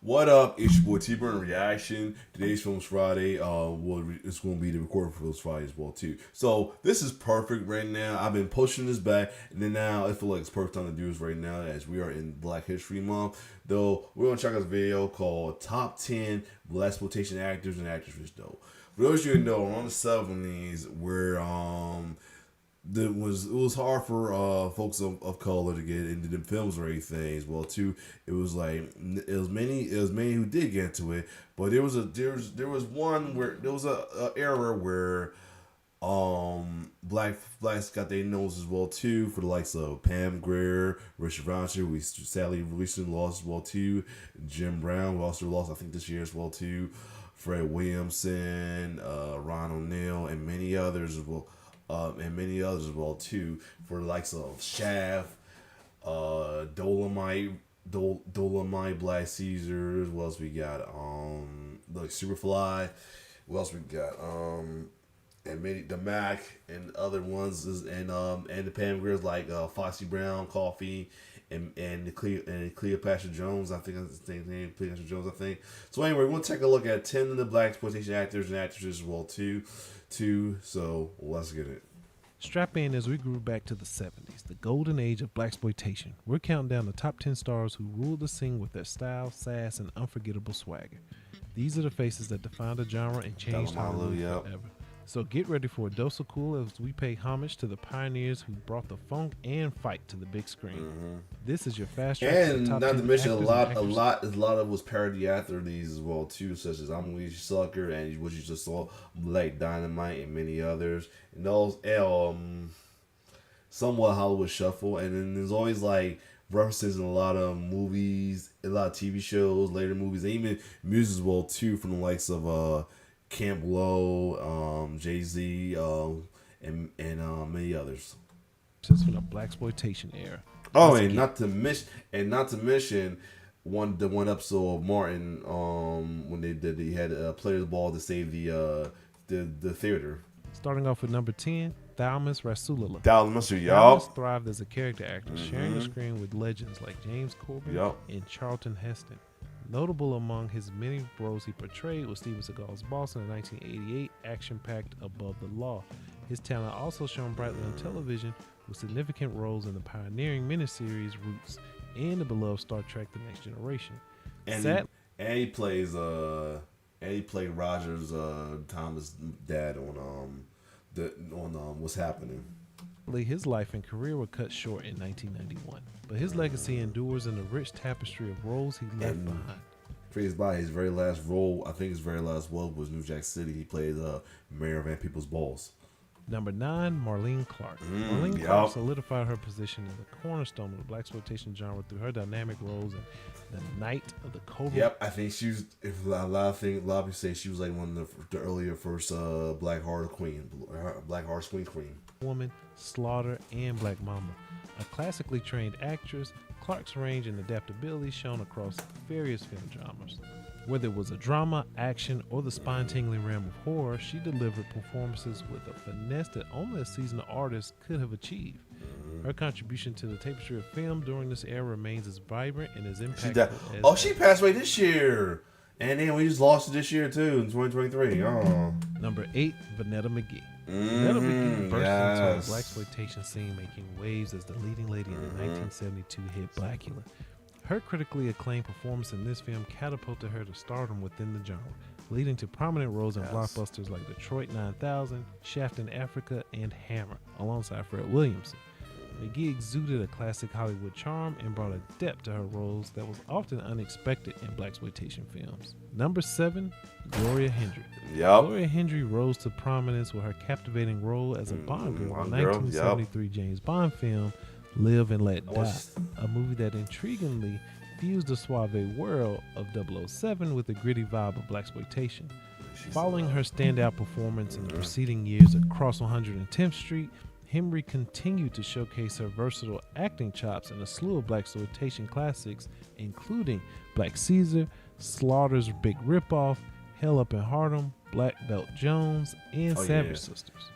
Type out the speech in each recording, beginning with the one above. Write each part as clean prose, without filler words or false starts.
What up? It's your boy T Burn Reaction. Today's film's Friday. It's going to be the recording for those Friday as well too. So this is perfect right now. I've been pushing this back, and then now I feel like it's perfect time to do this right now as we are in Black History Month. Though we're going to check out this video called Top 10 Blaxploitation Actors and Actresses. Though for those of you who know, around the '70s, where it was hard for folks of color to get into the films or anything as well too. It was like it was many who did get into it, but there was one where there was a era where blacks got their nose as well too, for the likes of Pam Grier, Richard Roncher, we sadly recently lost as well too, Jim Brown, we also lost I think this year as well too, Fred Williamson, Ron O'Neal, and many others as well. As well too, for the likes of Shaft, Dolomite, Black Caesar. What else we got? Like Superfly. What else we got? And many the Mac and other ones and the Pam Griers like Foxy Brown, Coffee, and Cleopatra Jones. I think that's the same name, Cleopatra Jones. I think. So anyway, we're gonna take a look at 10 of the Blaxploitation actors and actresses as well too. So let's get it. Strap in as we grew back to the 70s, the golden age of Blaxploitation. We're counting down the top 10 stars who ruled the scene with their style, sass, and unforgettable swagger. These are the faces that defined the genre and changed Hollywood forever. So get ready for a dose of cool as we pay homage to the pioneers who brought the funk and fight to the big screen. Mm-hmm. This is your fast track. And not to mention a lot of was parody after these as well too, such as I'm Lee Sucker and what you just saw, Black Dynamite and many others. And those somewhat Hollywood Shuffle, and then there's always like references in a lot of movies, a lot of TV shows, later movies, and even music as well too, from the likes of Camp Low, Jay-Z, and many others. Just from the Blaxploitation era. Oh, and not to mention one episode of Martin when they had players ball to save the theater. Starting off with number 10, Thalamus Rasulullah. Thalamus thrived as a character actor, sharing the screen with legends like James Corbin and Charlton Heston. Notable among his many roles he portrayed was Steven Seagal's boss in the 1988 action-packed Above the Law. His talent also shone brightly on television with significant roles in the pioneering miniseries Roots and the beloved Star Trek: The Next Generation. And he played Roger's Thomas' dad on What's Happening. His life and career were cut short in 1991, but his legacy endures in the rich tapestry of roles he left behind. Praised by his very last role, I think his very last role was New Jack City. He played Mayor Van People's Boss. Number 9, Marlene Clark. Marlene Clark solidified her position in the cornerstone of the Blaxploitation genre through her dynamic roles in The Night of the Cobra. Yep, I think she was. A lot of people say she was like one of the earlier first Black Horror Queen. Woman, Slaughter, and Black Mamba. A classically trained actress, Clark's range and adaptability shone across various film genres. Whether it was a drama, action, or the spine-tingling realm of horror, she delivered performances with a finesse that only a seasoned artist could have achieved. Her contribution to the tapestry of film during this era remains as vibrant and as impactful. She passed away this year, and then we just lost it this year too in 2023. Oh. Number 8, Vanetta McGee. Vanetta McGee burst into the Blaxploitation scene, making waves as the leading lady in the 1972 hit Blackula. Her critically acclaimed performance in this film catapulted her to stardom within the genre, leading to prominent roles in blockbusters like Detroit 9000, Shaft in Africa, and Hammer, alongside Fred Williamson. McGee exuded a classic Hollywood charm and brought a depth to her roles that was often unexpected in Blaxploitation films. Number 7, Gloria Hendry. Gloria Hendry rose to prominence with her captivating role as a Bond girl in the 1973 James Bond film Live and Let Die, a movie that intriguingly fused the suave world of 007 with the gritty vibe of Blaxploitation. Following her standout performance in the preceding years across 110th Street, Henry continued to showcase her versatile acting chops in a slew of Blaxploitation classics, including Black Caesar, Slaughter's Big Ripoff, Hell Up in Harlem, Black Belt Jones, and Savage Sisters.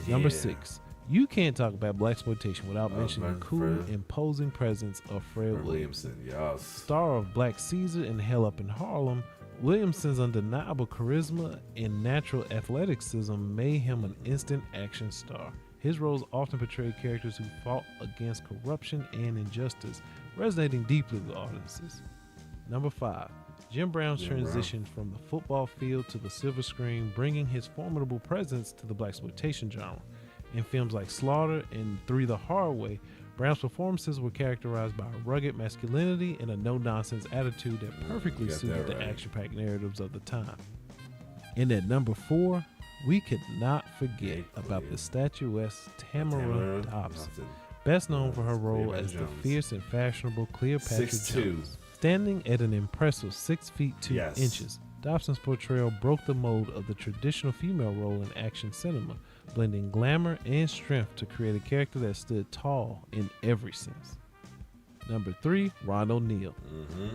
Number 6, You can't talk about Blaxploitation without mentioning the man, cool, Fred. imposing presence of Fred Williamson. Yes. Star of Black Caesar and Hell Up in Harlem, Williamson's undeniable charisma and natural athleticism made him an instant action star. His roles often portrayed characters who fought against corruption and injustice, resonating deeply with audiences. Number 5. Jim Brown's transition from the football field to the silver screen, bringing his formidable presence to the Blaxploitation genre. In films like Slaughter and Three the Hard Way, Brown's performances were characterized by a rugged masculinity and a no-nonsense attitude that perfectly suited the action-packed narratives of the time. And at number 4, we could not forget about the statuesque Tamara Dobson, best known for her role as the fierce and fashionable Cleopatra Jones. Standing at an impressive 6 feet 2 inches, Dobson's portrayal broke the mold of the traditional female role in action cinema, blending glamour and strength to create a character that stood tall in every sense. Number 3, Ron O'Neal.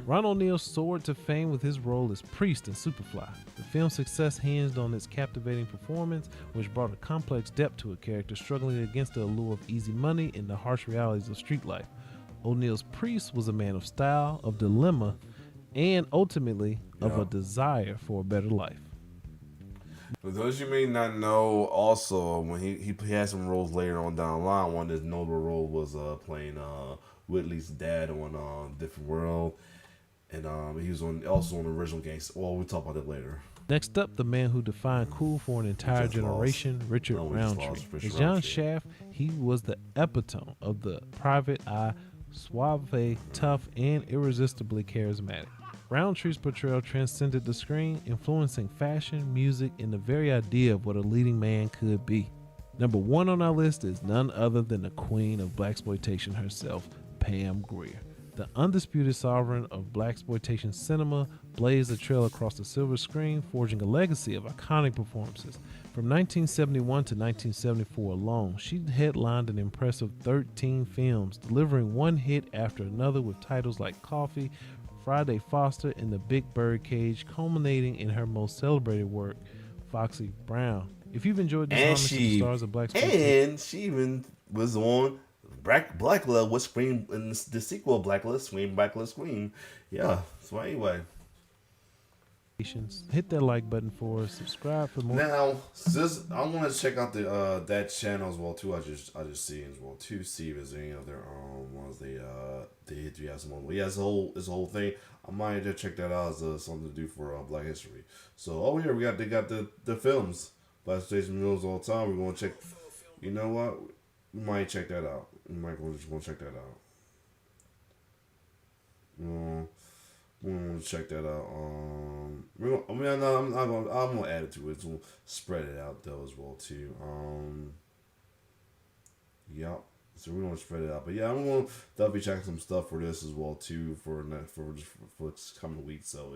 Ron O'Neal soared to fame with his role as Priest in Superfly. The film's success hinged on its captivating performance, which brought a complex depth to a character struggling against the allure of easy money and the harsh realities of street life. O'Neal's Priest was a man of style, of dilemma, and ultimately of a desire for a better life. For those you may not know, also when he had some roles later on down the line. One of his notable role was playing Whitley's dad on Different World, and he was also on the original Gangsta. Well, we'll talk about that later. Next up, the man who defined cool for an entire generation, Richard Roundtree. As John Shaft, he was the epitome of the private eye, suave, tough, and irresistibly charismatic. Roundtree's portrayal transcended the screen, influencing fashion, music, and the very idea of what a leading man could be. Number 1 on our list is none other than the queen of Blaxploitation herself, Pam Grier. The undisputed sovereign of Blaxploitation cinema blazed a trail across the silver screen, forging a legacy of iconic performances. From 1971 to 1974 alone, she headlined an impressive 13 films, delivering one hit after another with titles like Coffee, Friday Foster, and The Big Birdcage, culminating in her most celebrated work, Foxy Brown. If you've enjoyed this homage to the stars of Blaxploitation, and she even was on Blacklist with Scream in the sequel of Blacklist, Scream. Yeah. So anyway, hit that like button for us. Subscribe for more. Now, I want to check out the that channel as well too. I just see as well too. See if there's any other ones they do have some. But yeah, this whole thing. I might just check that out as something to do for Black History. So they got the films, Blaxploitation films all the time. We're gonna check. You know what? We might check that out. We might just want to check that out. We're gonna check that out. I'm gonna add it to it. It's gonna spread it out though as well too. Yep. So we're gonna spread it out. But yeah, I'm gonna definitely check some stuff for this as well too for this coming week. So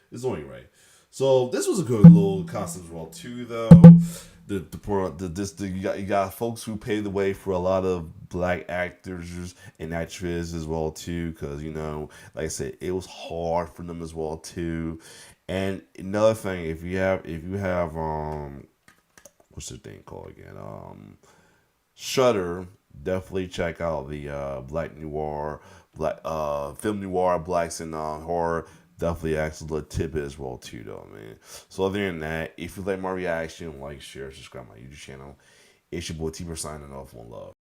it's only right. So this was a good little concept as well too, though. You got folks who paved the way for a lot of black actors and actresses as well too, because like I said, it was hard for them as well too. And another thing, if you have what's the thing called again? Shudder. Definitely check out the film noir, blacks and horror. Definitely excellent tidbit as well too, though, man. So other than that, if you like my reaction, like, share, subscribe my YouTube channel. It's your boy T signing off. One love.